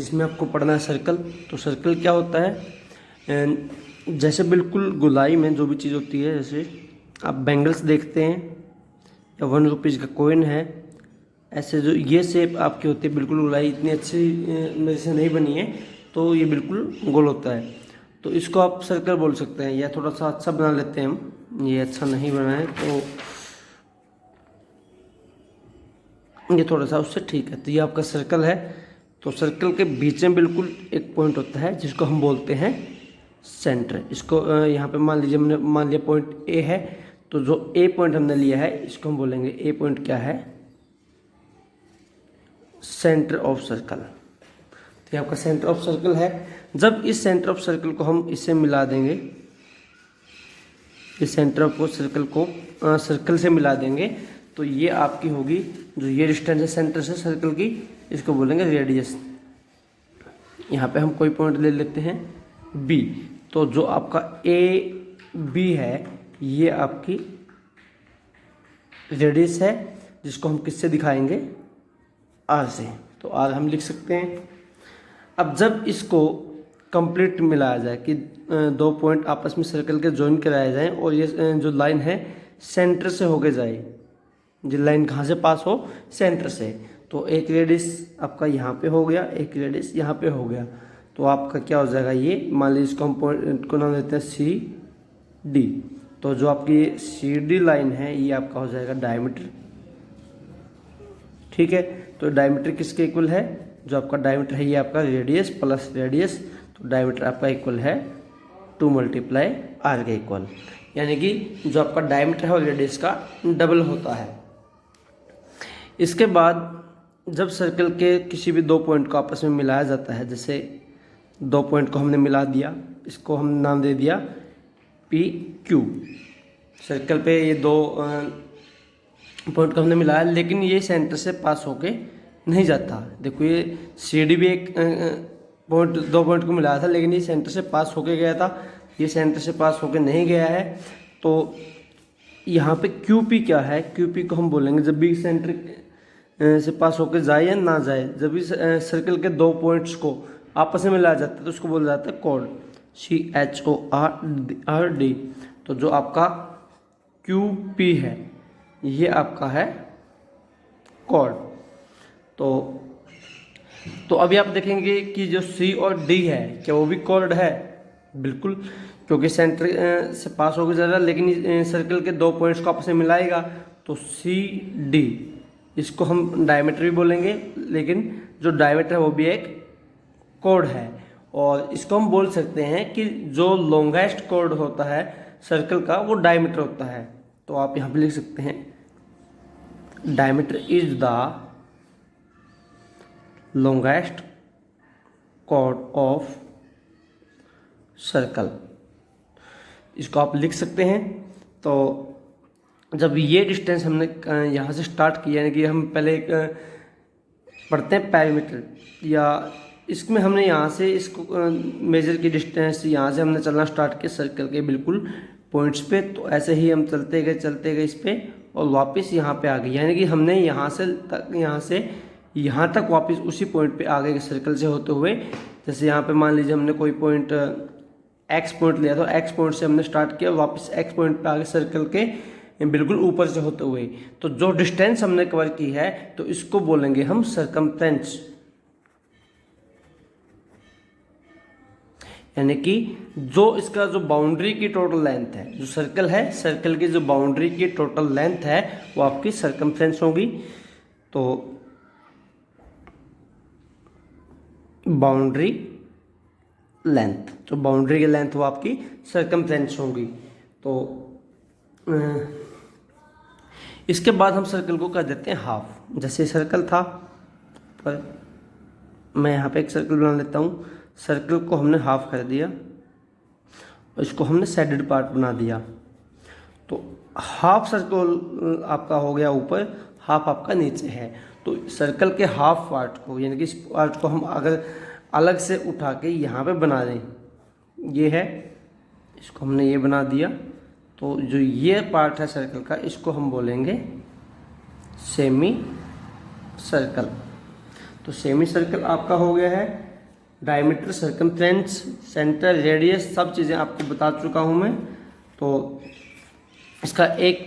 इसमें आपको पढ़ना है सर्कल। तो सर्कल क्या होता है, जैसे बिल्कुल गोलाई में जो भी चीज़ होती है, जैसे आप बैंगल्स देखते हैं या 1 रुपीज़ का कॉइन है, ऐसे जो ये शेप आपकी होती है बिल्कुल गोलाई, इतनी अच्छी मेरे से नहीं बनी है, तो ये बिल्कुल गोल होता है, तो इसको आप सर्कल बोल सकते हैं। या थोड़ा सा अच्छा बना लेते हैं हम, ये अच्छा नहीं बना है तो ये थोड़ा सा उससे ठीक है। तो ये आपका सर्कल है। तो सर्कल के बीच में बिल्कुल एक पॉइंट होता है जिसको हम बोलते हैं सेंटर। इसको यहाँ पे मान लीजिए हमने मान लिया पॉइंट ए है, तो जो ए पॉइंट हमने लिया है इसको हम बोलेंगे ए पॉइंट क्या है, सेंटर ऑफ सर्कल। तो ये आपका सेंटर ऑफ सर्कल है। जब इस सेंटर ऑफ सर्कल को हम इससे मिला देंगे, इस सेंटर ऑफ सर्कल को सर्कल से मिला देंगे, तो ये आपकी होगी जो ये डिस्टेंस है सेंटर से सर्कल की, इसको बोलेंगे रेडियस। यहाँ पे हम कोई पॉइंट ले लेते हैं बी। तो जो आपका ए बी है ये आपकी रेडियस है, जिसको हम किससे दिखाएंगे, आर से। तो आर हम लिख सकते हैं। अब जब इसको कंप्लीट मिलाया जाए कि दो पॉइंट आपस में सर्कल के ज्वाइन कराए जाएं और ये जो लाइन है सेंटर से होके जाए, जो लाइन कहाँ से पास हो, सेंटर से, तो एक रेडियस आपका यहाँ पे हो गया, एक रेडियस यहाँ पे हो गया, तो आपका क्या हो जाएगा, ये मान लीजिए इसको हम पॉइंट को नाम देते हैं सी डी। तो जो आपकी सी डी लाइन है ये आपका हो जाएगा डायमीटर। ठीक है, तो डायमीटर किसके इक्वल है, जो आपका डायमीटर है ये आपका रेडियस प्लस रेडियस, तो डायमीटर आपका इक्वल है 2 मल्टीप्लाई आर के इक्वल, यानी कि जो आपका डायमीटर है वो रेडियस का डबल होता है। इसके बाद जब सर्कल के किसी भी दो पॉइंट को आपस में मिलाया जाता है, जैसे दो पॉइंट को हमने मिला दिया, इसको हम नाम दे दिया पी क्यू। सर्कल पे ये दो पॉइंट को हमने मिलाया, लेकिन ये सेंटर से पास होके नहीं जाता। देखो ये सी डी भी एक पॉइंट, दो पॉइंट को मिलाया था, लेकिन ये सेंटर से पास होके गया था, ये सेंटर से पास होके नहीं गया है। तो यहाँ पे क्यू पी क्या है, क्यू पी को हम बोलेंगे जब भी सेंटर से पास होके जाए या ना जाए, जब भी सर्कल के दो पॉइंट्स को आपस में मिलाया जाता है तो उसको बोला जाता है कॉर्ड, CHORD। तो जो आपका क्यू पी है ये आपका है कॉर्ड। तो अभी आप देखेंगे कि जो सी और डी है क्या वो भी कॉर्ड है, बिल्कुल, क्योंकि सेंटर से पास होकर जा रहा है, लेकिन सर्कल के दो पॉइंट्स को आपस में मिलाएगा, तो सी डी, इसको हम डायमीटर भी बोलेंगे, लेकिन जो डायमीटर है वो भी एक कॉर्ड है। और इसको हम बोल सकते हैं कि जो लॉन्गेस्ट कॉर्ड होता है सर्कल का वो डायमीटर होता है। तो आप यहाँ पे लिख सकते हैं diameter is the longest chord of circle, इसको आप लिख सकते हैं। तो जब ये डिस्टेंस हमने यहाँ से स्टार्ट किया, यानी कि हम पहले पढ़ते हैं पैरामीटर, या इसमें हमने यहाँ से इसको मेजर की डिस्टेंस यहाँ से हमने चलना स्टार्ट किया सर्कल के बिल्कुल पॉइंट्स पे, तो ऐसे ही हम चलते गए इस पे और वापस यहाँ पे आ गए, यानी कि हमने यहाँ से यहाँ तक वापस उसी पॉइंट पे आ गए सर्कल से होते हुए। जैसे यहाँ पे मान लीजिए हमने कोई पॉइंट एक्स पॉइंट लिया, तो एक्स पॉइंट से हमने स्टार्ट किया, वापस एक्स पॉइंट पे आ गए सर्कल के बिल्कुल ऊपर से होते हुए। तो जो डिस्टेंस हमने कवर की है तो इसको बोलेंगे हम सर्कमफ्रेंस, यानी कि जो इसका जो बाउंड्री की टोटल लेंथ है, जो सर्कल है, सर्कल की जो बाउंड्री की टोटल लेंथ है वो आपकी सर्कमफ्रेंस होगी। तो बाउंड्री लेंथ, जो बाउंड्री की लेंथ वो आपकी सर्कमफ्रेंस होगी। तो इसके बाद हम सर्कल को कर देते हैं हाफ। जैसे सर्कल था, पर मैं यहाँ पे एक सर्कल बना लेता हूँ, सर्कल को हमने हाफ कर दिया और इसको हमने शेडेड पार्ट बना दिया। तो हाफ सर्कल आपका हो गया ऊपर, हाफ आपका नीचे है। तो सर्कल के हाफ पार्ट को, यानी कि इस पार्ट को हम अगर अलग से उठा के यहाँ पे बना दें, ये है, इसको हमने ये बना दिया, तो जो ये पार्ट है सर्कल का इसको हम बोलेंगे सेमी सर्कल। तो सेमी सर्कल आपका हो गया है। डायमीटर, सर्कमफ्रेंस, सेंटर, रेडियस, सब चीज़ें आपको बता चुका हूँ मैं। तो इसका एक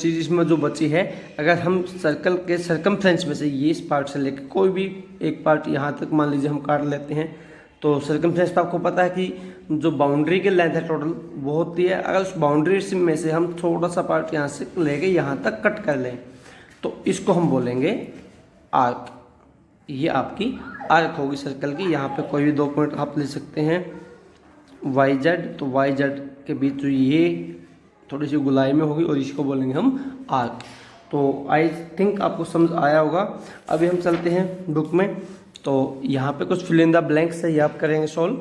चीज़ इसमें जो बची है, अगर हम सर्कल के सर्कमफ्रेंस में से ये इस पार्ट से लेकर कोई भी एक पार्ट यहाँ तक मान लीजिए हम काट लेते हैं, तो सर्कमफ्रेंस तो आपको पता है कि जो बाउंड्री की लेंथ है टोटल वो होती है। अगर उस बाउंड्री में से हम थोड़ा सा पार्ट यहाँ से लेके यहाँ तक कट कर लें तो इसको हम बोलेंगे आर्क। ये आपकी आर्क होगी सर्कल की। यहाँ पे कोई भी 2 पॉइंट आप ले सकते हैं, वाई जेड, तो वाई जेड के बीच जो ये थोड़ी सी गुलाई में होगी और इसको बोलेंगे हम आर्क। तो आई थिंक आपको समझ आया होगा। अभी हम चलते हैं बुक में, तो यहाँ पे कुछ फिल इन द ब्लैंक्स है, ये आप करेंगे solve.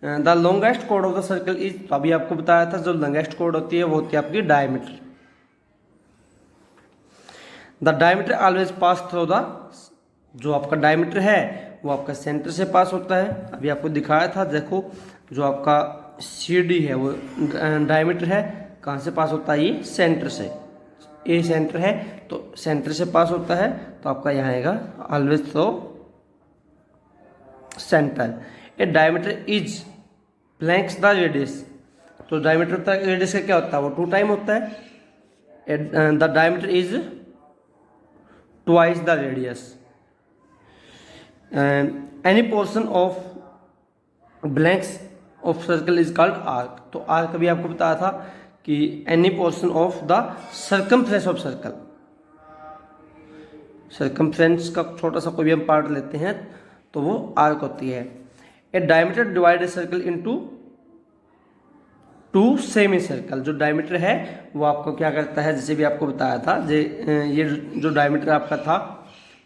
The longest chord of the circle is, तो अभी आपको बताया था जो लॉन्गेस्ट कॉर्ड होती है वो होती है आपकी diameter. The diameter always pass through the, जो आपका डायमीटर है वो आपका सेंटर से पास होता है। अभी आपको दिखाया था, देखो जो आपका सी डी है वो डायमीटर है, कहाँ से पास होता है, ये सेंटर से। ए सेंटर है तो सेंटर से पास होता है, तो आपका यहाँ आएगा always through centre. A diameter is blanks the radius, तो डायमीटर होता है, रेडियस का क्या होता है, वो 2 टाइम होता है। The diameter is twice the radius. Any portion of blanks of circle is called arc. तो आर्क अभी आपको बताया था कि any portion of the circumference of circle, circumference का छोटा सा कोई भी हम पार्ट लेते हैं तो वो आर्क होती है। ए diameter divide a circle into 2 semi circle. जो डायमीटर है वो आपको क्या करता है, जैसे भी आपको बताया था, ये जो डायमीटर आपका था,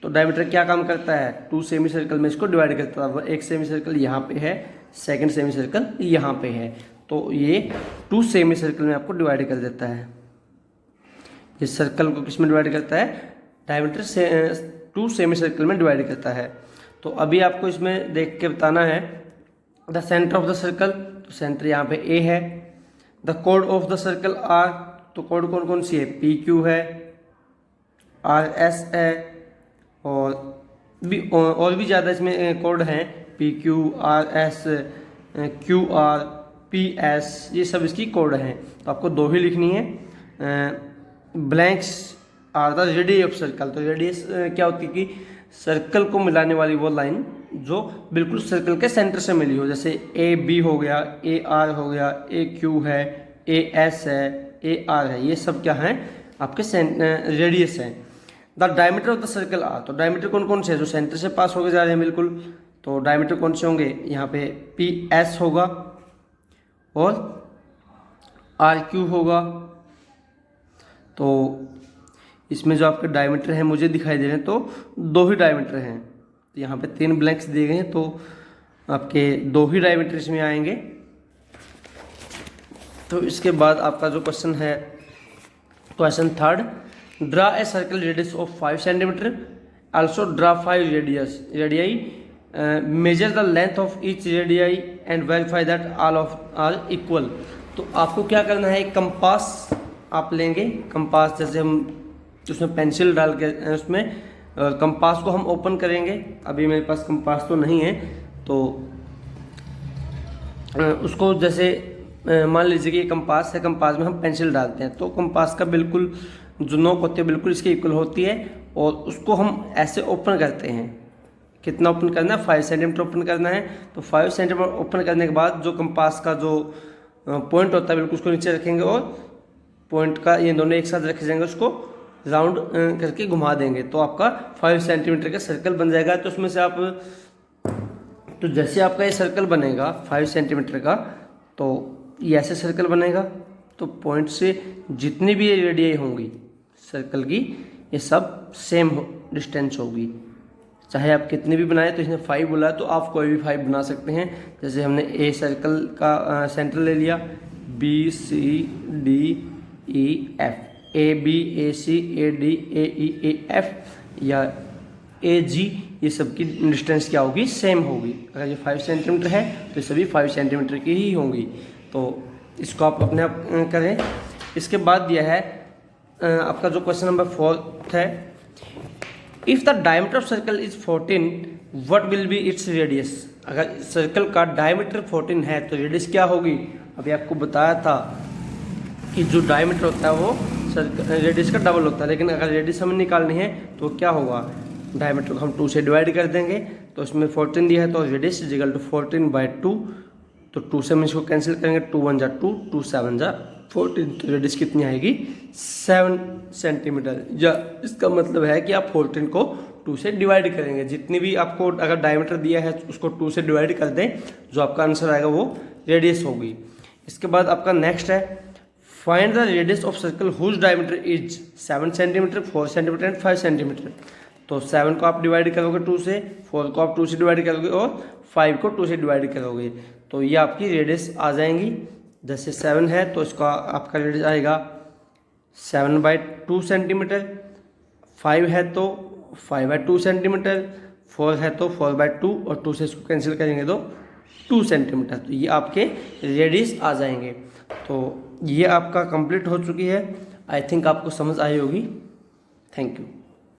तो डायमीटर क्या काम करता है, 2 सेमी सर्कल में इसको डिवाइड करता है। एक सेमी सर्कल यहाँ पे है, सेकंड सेमी सर्कल यहाँ पे है, तो ये 2 सेमी सर्कल में आपको डिवाइड कर देता है। इस सर्कल को किस में डिवाइड करता है, डायमीटर से 2 सेमी सर्कल में डिवाइड करता है। तो अभी आपको इसमें देख के बताना है the centre of the circle, तो सेंटर यहाँ पे ए है। द कोड ऑफ द सर्कल आर, तो कोड कौन कौन सी है, पी क्यू है, आर एस है, और भी ज़्यादा इसमें कोड हैं, P Q, R S, Q R, P S, ये सब इसकी कोड हैं। तो आपको 2 ही लिखनी है। Blanks are the radius of circle, तो रेडियस क्या होती है कि सर्कल को मिलाने वाली वो लाइन जो बिल्कुल सर्कल के सेंटर से मिली हो, जैसे ए बी हो गया, ए आर हो गया, ए क्यू है, ए एस है, ए आर है, ये सब क्या हैं आपके रेडियस हैं। The diameter of the circle are, तो डायमीटर कौन कौन से है, जो सेंटर से पास होके जा रहे हैं बिल्कुल, तो डायमीटर कौन से होंगे, यहाँ पे पी एस होगा और आर क्यू होगा। तो इसमें जो आपके डायमीटर हैं मुझे दिखाई दे रहे हैं, तो 2 ही डायमीटर हैं। तो यहाँ पे 3 ब्लैंक्स दिए गए हैं, तो आपके 2 ही डायमीटर इसमें आएंगे। तो इसके बाद आपका जो क्वेश्चन है, question 3, draw a circle radius of 5 centimetre, also draw 5 radii, measure the length of each radii and verify that all of are equal. तो आपको क्या करना है, एक कंपास आप लेंगे, कंपास जैसे हम उसमें पेंसिल डाल के उसमें कंपास को हम ओपन करेंगे। अभी मेरे पास कंपास तो नहीं है, तो उसको जैसे मान लीजिए कि ये कंपास है, कंपास में हम पेंसिल डालते हैं, तो कंपास का बिल्कुल जो नोक होती है बिल्कुल इसके इक्वल होती है, और उसको हम ऐसे ओपन करते हैं। कितना ओपन करना है, 5 सेंटीमीटर ओपन करना है। तो 5 सेंटीमीटर ओपन करने के बाद जो कंपास का जो पॉइंट होता है बिल्कुल उसको नीचे रखेंगे, और पॉइंट का ये दोनों एक साथ रखे जाएंगे, उसको राउंड करके घुमा देंगे, तो आपका 5 सेंटीमीटर का सर्कल बन जाएगा। तो उसमें से आप, तो जैसे आपका ये सर्कल बनेगा 5 सेंटीमीटर का, तो ये ऐसे सर्कल बनेगा, तो पॉइंट से जितनी भी ये रेडियाई होंगी सर्कल की, ये सब सेम डिस्टेंस होगी। चाहे आप कितने भी बनाए, तो इसने 5 बोला तो आप कोई भी 5 बना सकते हैं। जैसे हमने ए सर्कल का सेंटर ले लिया, B C D E F, A B A C A D A E A F या ए जी, ये सब की डिस्टेंस क्या होगी, सेम होगी। अगर ये 5 सेंटीमीटर है तो सभी 5 सेंटीमीटर की ही होंगी। तो इसको आप अपने आप करें। इसके बाद दिया है आपका जो क्वेश्चन नंबर 4 है, if the diameter of circle is 14 what will be its radius. अगर सर्कल का डायमीटर 14 है तो रेडियस क्या होगी, अभी आपको बताया था कि जो डायमीटर होता है वो रेडियस का डबल होता है, लेकिन अगर रेडियस हमें निकालनी है तो क्या होगा, डायमीटर को हम 2 से डिवाइड कर देंगे, तो इसमें 14 दिया है तो रेडियस इज इक्वल टू 14/2, तो 2 से हम इसको कैंसिल करेंगे, 2 1 जा 2, 2 7 जा 14, तो रेडियस कितनी आएगी 7 सेंटीमीटर। या इसका मतलब है कि आप 14 को 2 से डिवाइड करेंगे, जितनी भी आपको अगर डायमीटर दिया है उसको 2 से डिवाइड कर दें, जो आपका आंसर आएगा वो रेडियस होगी। इसके बाद आपका नेक्स्ट है find the radius of circle whose diameter is 7 centimetre, 4 centimetre and 5 centimetre. तो 7 को आप डिवाइड करोगे 2 से, 4 को आप 2 से डिवाइड करोगे और 5 को 2 से डिवाइड करोगे, तो ये आपकी रेडियस आ जाएंगी। जैसे 7 है तो इसका आपका रेडियस आएगा 7/2 सेंटीमीटर, 5 है तो 5/2 सेंटीमीटर, 4 है तो 4/2 और 2 से इसको कैंसिल करेंगे तो 2 सेंटीमीटर, तो ये आपके रेडियस आ जाएंगे। तो ये आपका कंप्लीट हो चुकी है, आई थिंक आपको समझ आई होगी। Thank you.